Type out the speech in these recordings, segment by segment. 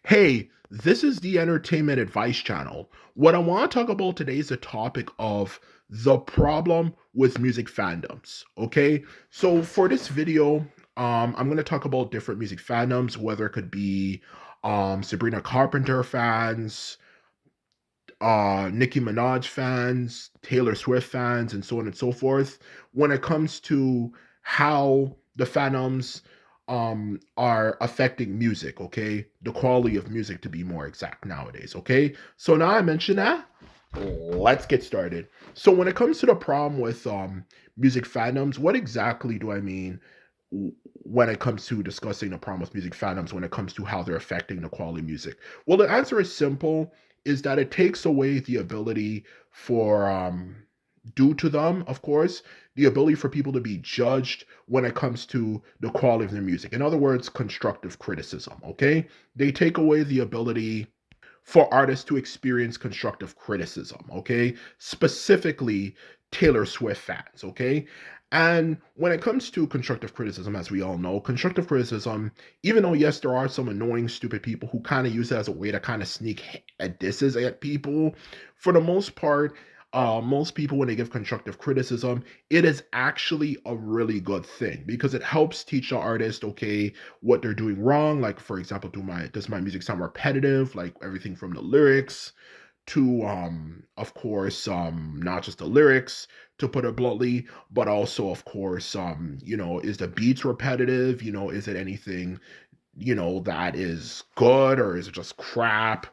Hey, this is the Entertainment Advice Channel. What I want to talk about today is the topic of the problem with music fandoms. Okay, so for this video, I'm going to talk about different music fandoms, whether it could be Sabrina Carpenter fans, Nicki Minaj fans, Taylor Swift fans, and so on and so forth. When it comes to how the fandoms are affecting music, okay? The quality of music to be more exact nowadays, okay? So now I mentioned that, let's get started. So when it comes to the problem with music fandoms, what exactly do I mean when it comes to discussing the problem with music fandoms when it comes to how they're affecting the quality of music? Well, the answer is simple, is that it takes away the ability for due to them, of course, the ability for people to be judged when it comes to the quality of their music. In other words, constructive criticism, okay? They take away the ability for artists to experience constructive criticism, okay? Specifically, Taylor Swift fans, okay? And when it comes to constructive criticism, as we all know, constructive criticism, even though, yes, there are some annoying, stupid people who kind of use it as a way to kind of sneak disses at people, for the most part, most people, when they give constructive criticism, it is actually a really good thing because it helps teach the artist, okay, what they're doing wrong. Like, for example, does my music sound repetitive? Like everything from the lyrics to of course not just the lyrics, to put it bluntly, but also of course is the beats repetitive? Is it anything that is good, or is it just crap?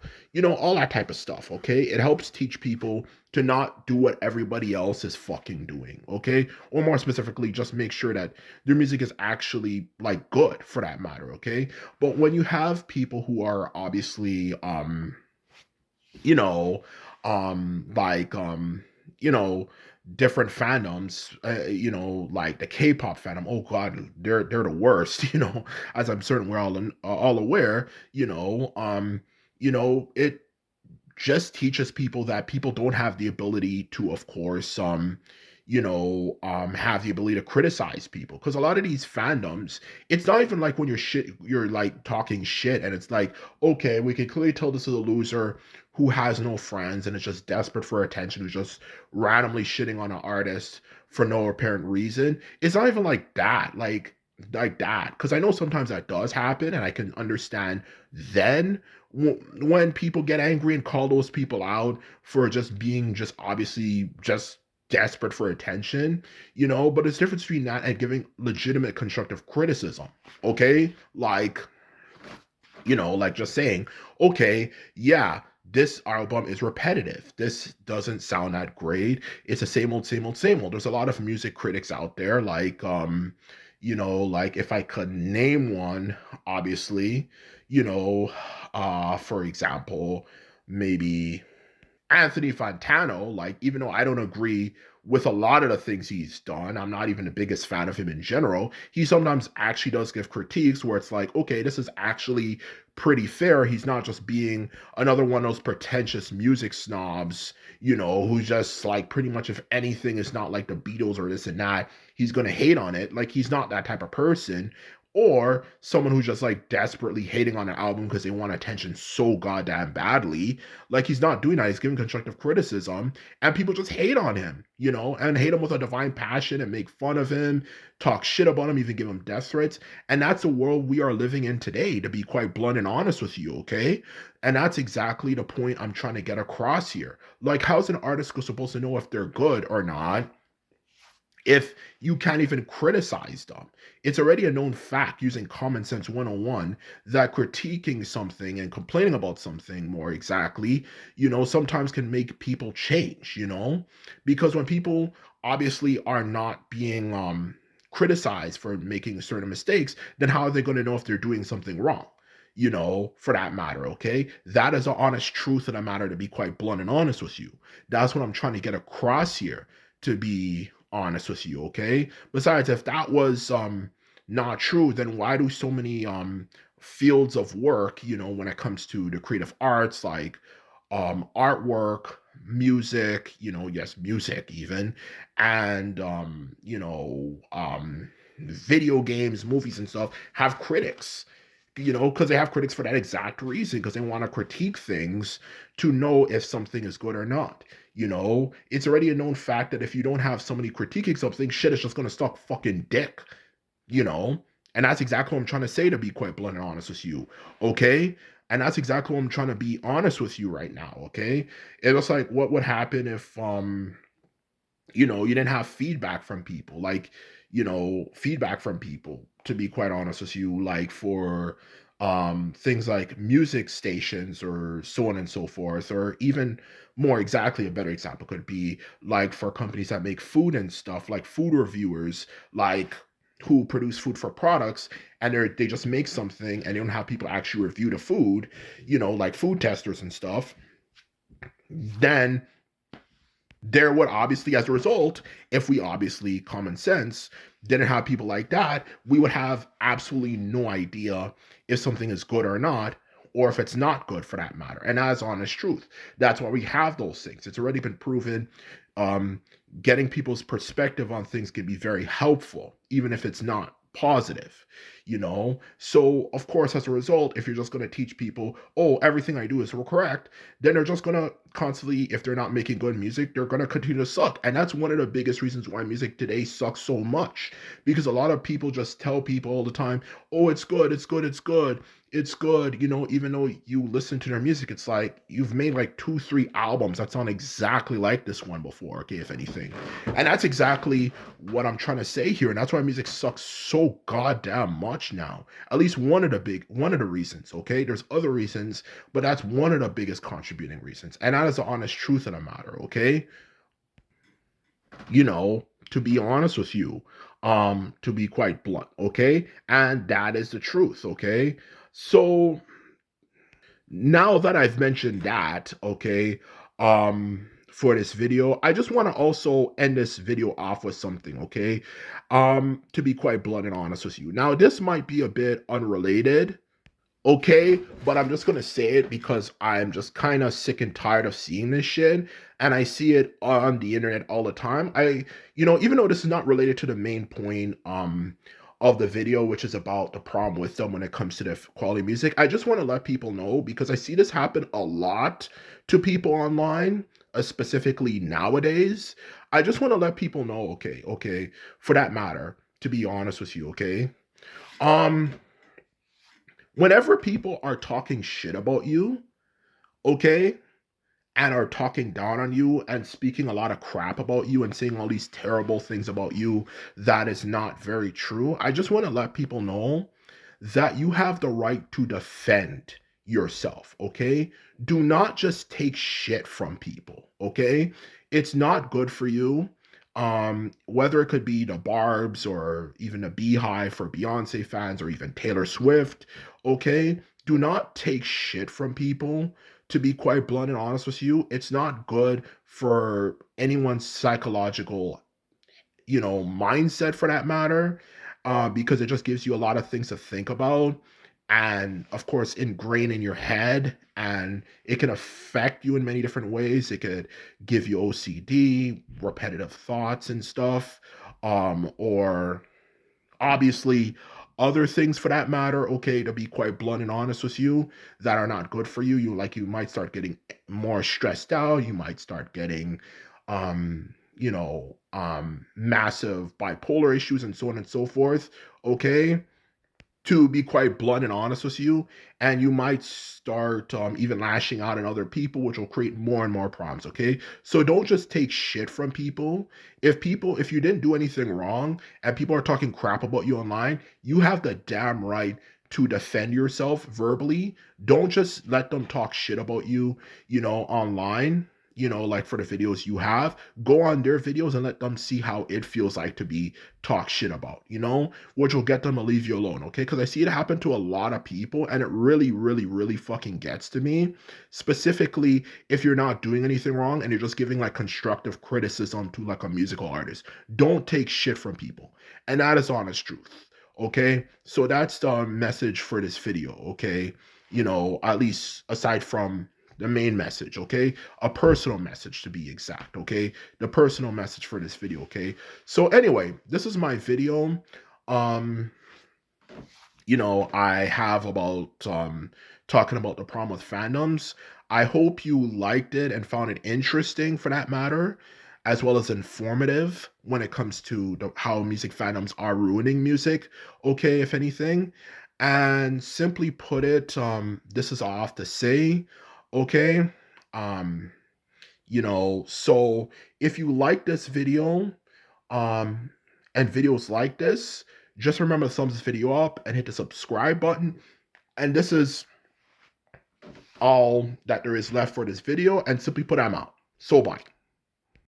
All that type of stuff, okay? It helps teach people to not do what everybody else is fucking doing, okay? Or more specifically, just make sure that their music is actually like good for that matter, okay? But when you have people who are obviously you know, like different fandoms, like the K-pop fandom. Oh God, they're the worst. As I'm certain we're all aware. It just teaches people that people don't have the ability to, of course, have the ability to criticize people. Because a lot of these fandoms, it's not even like when you're like talking shit, and it's like, okay, we can clearly tell this is a loser who has no friends and is just desperate for attention, who's just randomly shitting on an artist for no apparent reason. It's not even like that. Like that, because I know sometimes that does happen, and I can understand then when people get angry and call those people out for just being just obviously just desperate for attention, but it's difference between that and giving legitimate constructive criticism, okay? Like just saying, okay, yeah, this album is repetitive. This doesn't sound that great. It's the same old, same old, same old. There's a lot of music critics out there, like if I could name one, obviously, for example, maybe Anthony Fantano, like, even though I don't agree with a lot of the things he's done, I'm not even the biggest fan of him in general. He sometimes actually does give critiques where it's like, okay, this is actually pretty fair. He's not just being another one of those pretentious music snobs, who just like pretty much if anything is not like the Beatles or this and that, he's gonna hate on it. Like, he's not that type of person. Or someone who's just like desperately hating on an album because they want attention so goddamn badly. Like, he's not doing that. He's giving constructive criticism, and people just hate on him, and hate him with a divine passion and make fun of him, talk shit about him, even give him death threats. And that's the world we are living in today, to be quite blunt and honest with you, okay? And that's exactly the point I'm trying to get across here. Like, how's an artist supposed to know if they're good or not if you can't even criticize them? It's already a known fact, using common sense 101, that critiquing something and complaining about something more exactly, sometimes can make people change, because when people obviously are not being criticized for making certain mistakes, then how are they going to know if they're doing something wrong? For that matter, okay? That is an honest truth of the matter, to be quite blunt and honest with you. That's what I'm trying to get across here, to be honest with you, okay? Besides, if that was not true, then why do so many fields of work, when it comes to the creative arts, like artwork, music, yes, music even, and video games, movies and stuff, have critics? because they have critics for that exact reason, because they want to critique things to know if something is good or not. It's already a known fact that if you don't have somebody critiquing something, shit is just going to suck fucking dick, you know? And that's exactly what I'm trying to say, to be quite blunt and honest with you, okay? And that's exactly what I'm trying to be honest with you right now, okay? It was like, what would happen if you didn't have feedback from people, like, feedback from people, to be quite honest with you, like for things like music stations or so on and so forth, or even more exactly, a better example could be like for companies that make food and stuff, like food reviewers, like who produce food for products, and they just make something and they don't have people actually review the food, like food testers and stuff. Then there would obviously, as a result, if we obviously common sense didn't have people like that, we would have absolutely no idea if something is good or not, or if it's not good for that matter. And that's honest truth. That's why we have those things. It's already been proven. Um, Getting people's perspective on things can be very helpful, even if it's not positive. So of course, as a result, if you're just going to teach people, oh, everything I do is correct, then they're just going to constantly, if they're not making good music, they're going to continue to suck. And that's one of the biggest reasons why music today sucks so much, because a lot of people just tell people all the time, oh, it's good, it's good, it's good, it's good, even though you listen to their music, it's like you've made like 2 3 albums that sound exactly like this one before, okay, if anything. And that's exactly what I'm trying to say here, and that's why music sucks so goddamn much now. At least one of the reasons, okay? There's other reasons, but that's one of the biggest contributing reasons. And that is the honest truth of the matter, okay? To be honest with you, to be quite blunt, okay? And that is the truth, okay? So now that I've mentioned that, okay, for this video, I just want to also end this video off with something, okay? To be quite blunt and honest with you. Now, this might be a bit unrelated, okay, but I'm just gonna say it because I'm just kind of sick and tired of seeing this shit, and I see it on the internet all the time. Even though this is not related to the main point of the video, which is about the problem with them when it comes to the quality music, I just want to let people know, because I see this happen a lot to people online, specifically nowadays. I just want to let people know, okay, for that matter, to be honest with you, okay. Um, Whenever people are talking shit about you, okay, and are talking down on you and speaking a lot of crap about you and saying all these terrible things about you that is not very true, I just want to let people know that you have the right to defend yourself, okay? Do not just take shit from people, okay? It's not good for you. Whether it could be the Barbs or even the Beehive for Beyonce fans or even Taylor Swift, okay? Do not take shit from people. To be quite blunt and honest with you, it's not good for anyone's psychological mindset for that matter, because it just gives you a lot of things to think about and, of course, ingrain in your head. And it can affect you in many different ways. It could give you OCD, repetitive thoughts and stuff, or obviously other things for that matter, okay, to be quite blunt and honest with you, that are not good for you. You might start getting more stressed out, you might start getting massive bipolar issues and so on and so forth, okay, to be quite blunt and honest with you. And you might start even lashing out at other people, which will create more and more problems, okay? So don't just take shit from people. If you didn't do anything wrong and people are talking crap about you online, you have the damn right to defend yourself verbally. Don't just let them talk shit about you, online, like for the videos you have. Go on their videos and let them see how it feels like to be talked shit about, which will get them to leave you alone, okay? Because I see it happen to a lot of people, and it really, really, really fucking gets to me. Specifically, if you're not doing anything wrong and you're just giving like constructive criticism to like a musical artist. Don't take shit from people. And that is honest truth, okay? So that's the message for this video, okay? At least aside from the main message, okay? A personal message to be exact, okay? The personal message for this video, okay? So anyway, this is my video. Um I have about talking about the problem with fandoms. I hope you liked it and found it interesting for that matter, as well as informative when it comes to how music fandoms are ruining music. Okay, if anything. And simply put it, this is all I have to say. Okay. Um, so if you like this video, um, and videos like this, just remember to thumbs this video up and hit the subscribe button. And this is all that there is left for this video. And simply put, I'm out. So bye.